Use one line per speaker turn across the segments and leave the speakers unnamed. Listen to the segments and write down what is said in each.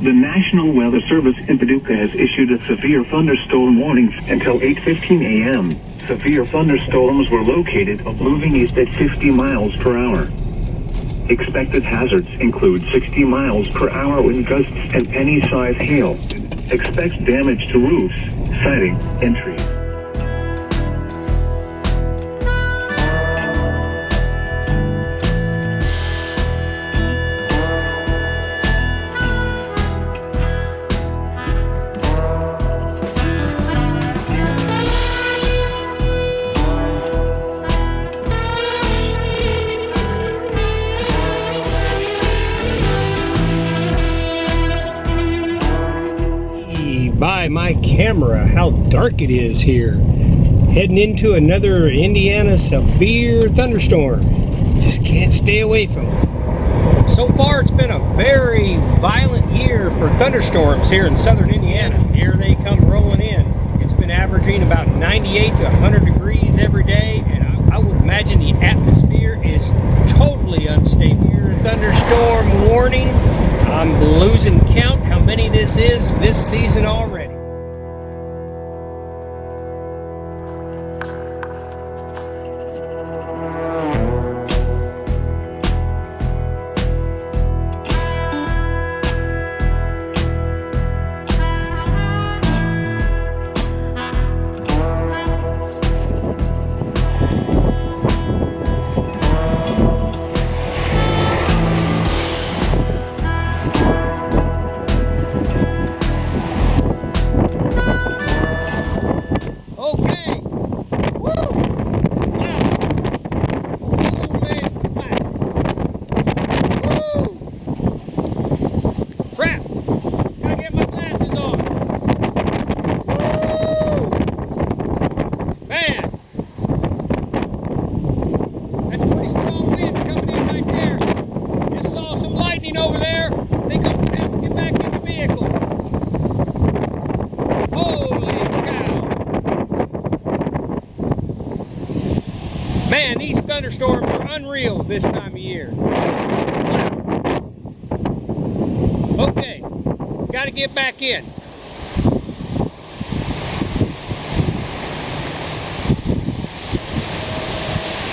The National Weather Service in Paducah has issued a severe thunderstorm warning until 8:15 a.m. Severe thunderstorms were located moving east at 50 miles per hour. Expected hazards include 60 miles per hour wind gusts and penny-sized hail. Expect damage to roofs, siding, and trees.
By my camera, how dark it is here. Heading into another Indiana severe thunderstorm. Just can't stay away from it. So far, it's been a very violent year for thunderstorms here in southern Indiana. Here they come rolling in. It's been averaging about 98 to 100 degrees every day, and I would imagine the atmosphere is totally unstable. Thunderstorm warning. I'm losing count how many this is this season already. Over there, I think I'm gonna have to get back in the vehicle. Holy cow! Man, these thunderstorms are unreal this time of year. Wow. Okay, gotta get back in.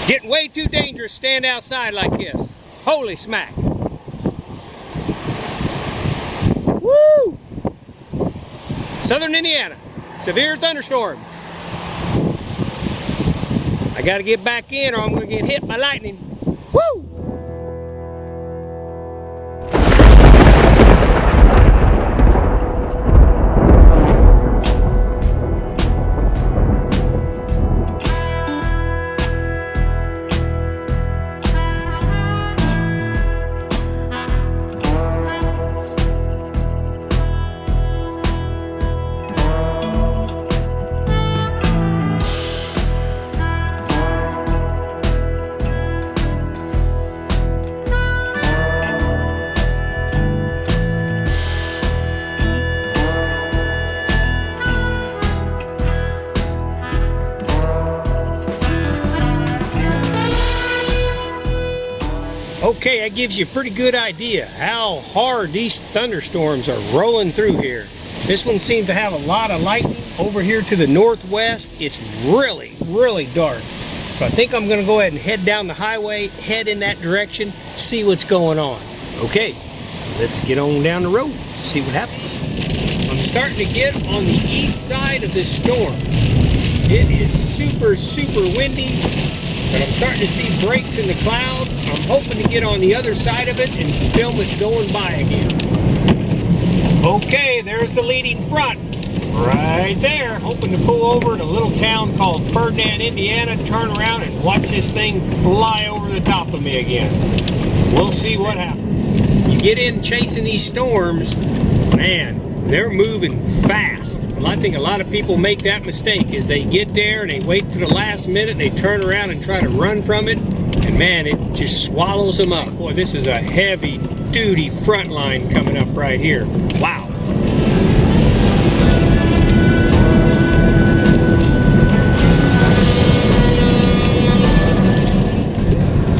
Getting way too dangerous to stand outside like this. Holy smack. Woo! Southern Indiana, severe thunderstorms. I gotta get back in or I'm gonna get hit by lightning. Woo! Okay, that gives you a pretty good idea how hard these thunderstorms are rolling through here. This one seems to have a lot of lightning. Over here to the northwest, it's really, really dark. So I think I'm gonna go ahead and head down the highway, head in that direction, see what's going on. Okay, let's get on down the road, see what happens. I'm starting to get on the east side of this storm. It is super, super windy, but I'm starting to see breaks in the cloud. I'm hoping to get on the other side of it and film it going by again. Okay, there's the leading front. Right there. Hoping to pull over to a little town called Ferdinand, Indiana, turn around and watch this thing fly over the top of me again. We'll see what happens. You get in chasing these storms, man, they're moving fast. Well, I think a lot of people make that mistake is they get there and they wait for the last minute and they turn around and try to run from it, and man, it just swallows them up. Boy, this is a heavy duty front line coming up right here. Wow.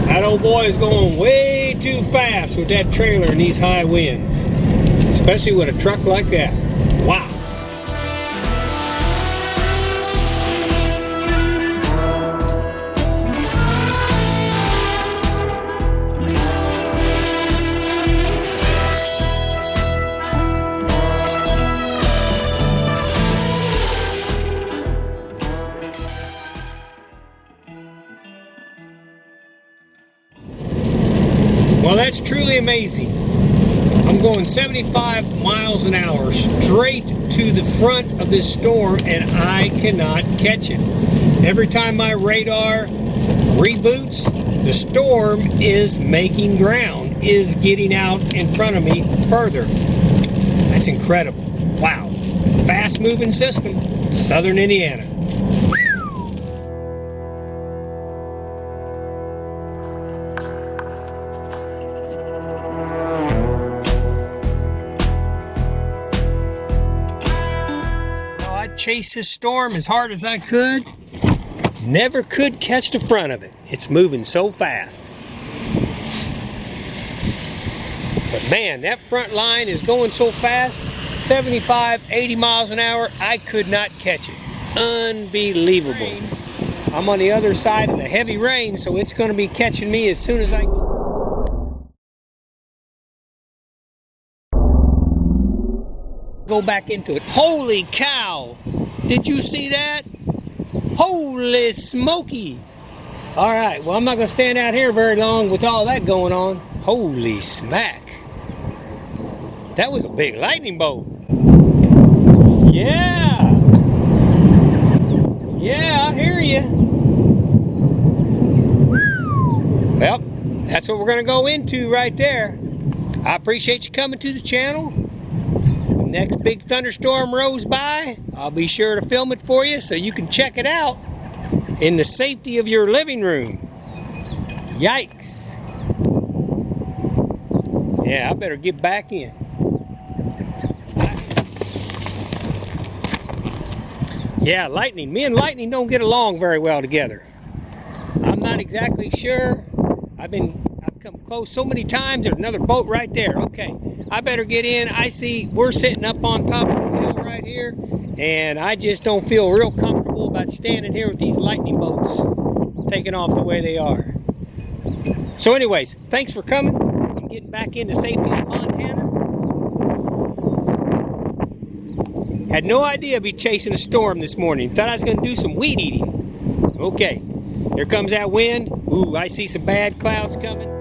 That old boy is going way too fast with that trailer in these high winds. especially with a truck like that. Wow. Well, that's truly amazing. I'm going 75 miles an hour straight to the front of this storm, and I cannot catch it. Every time my radar reboots, the storm is making ground, is getting out in front of me further. That's incredible. Wow. Fast moving system, Southern Indiana. Chase this storm as hard as I could. Never could catch the front of it. It's moving so fast. But man, that front line is going so fast, 75, 80 miles an hour, I could not catch it. Unbelievable. I'm on the other side of the heavy rain, so it's going to be catching me as soon as I go back into it. Holy cow! Did you see that? Holy smoky! All right, well, I'm not going to stand out here very long with all that going on. Holy smack! That was a big lightning bolt. Yeah! Yeah, I hear you. Well, that's what we're going to go into right there. I appreciate you coming to the channel. Next big thunderstorm rolls by, I'll be sure to film it for you so you can check it out in the safety of your living room. Yikes. Yeah, I better get back in. Yeah, lightning. Me and lightning don't get along very well together. I'm not exactly sure. I've come close so many times. There's another boat right there. Okay, I better get in. I see we're sitting up on top of the hill right here, and I just don't feel real comfortable about standing here with these lightning bolts taking off the way they are. So anyways, thanks for coming. I'm getting back into safety in Montana. Had no idea I'd be chasing a storm this morning. Thought I was going to do some weed eating. Okay, here comes that wind. Ooh, I see some bad clouds coming.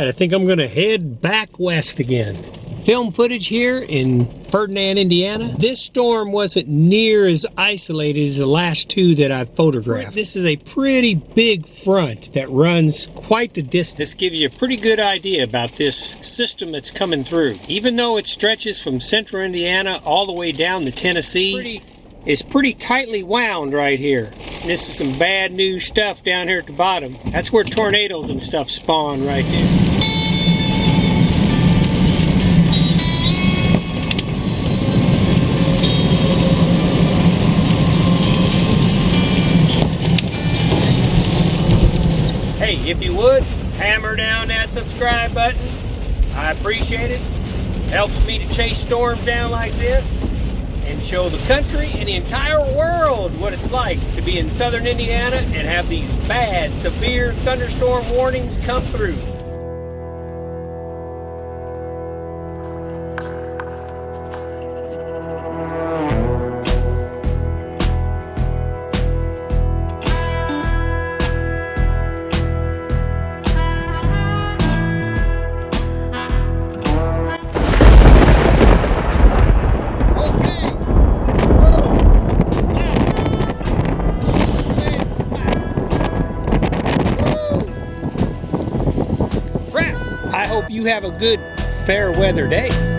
right, I think I'm gonna head back west again. Film footage here in Ferdinand, Indiana. This storm wasn't near as isolated as the last two that I've photographed. This is a pretty big front that runs quite the distance. This gives you a pretty good idea about this system that's coming through. Even though it stretches from central Indiana all the way down to Tennessee, it's pretty tightly wound right here. And this is some bad news stuff down here at the bottom. That's where tornadoes and stuff spawn right there. Hey, if you would, hammer down that subscribe button. I appreciate it. Helps me to chase storms down like this and show the country and the entire world what it's like to be in southern Indiana and have these bad, severe thunderstorm warnings come through. I hope you have a good fair weather day.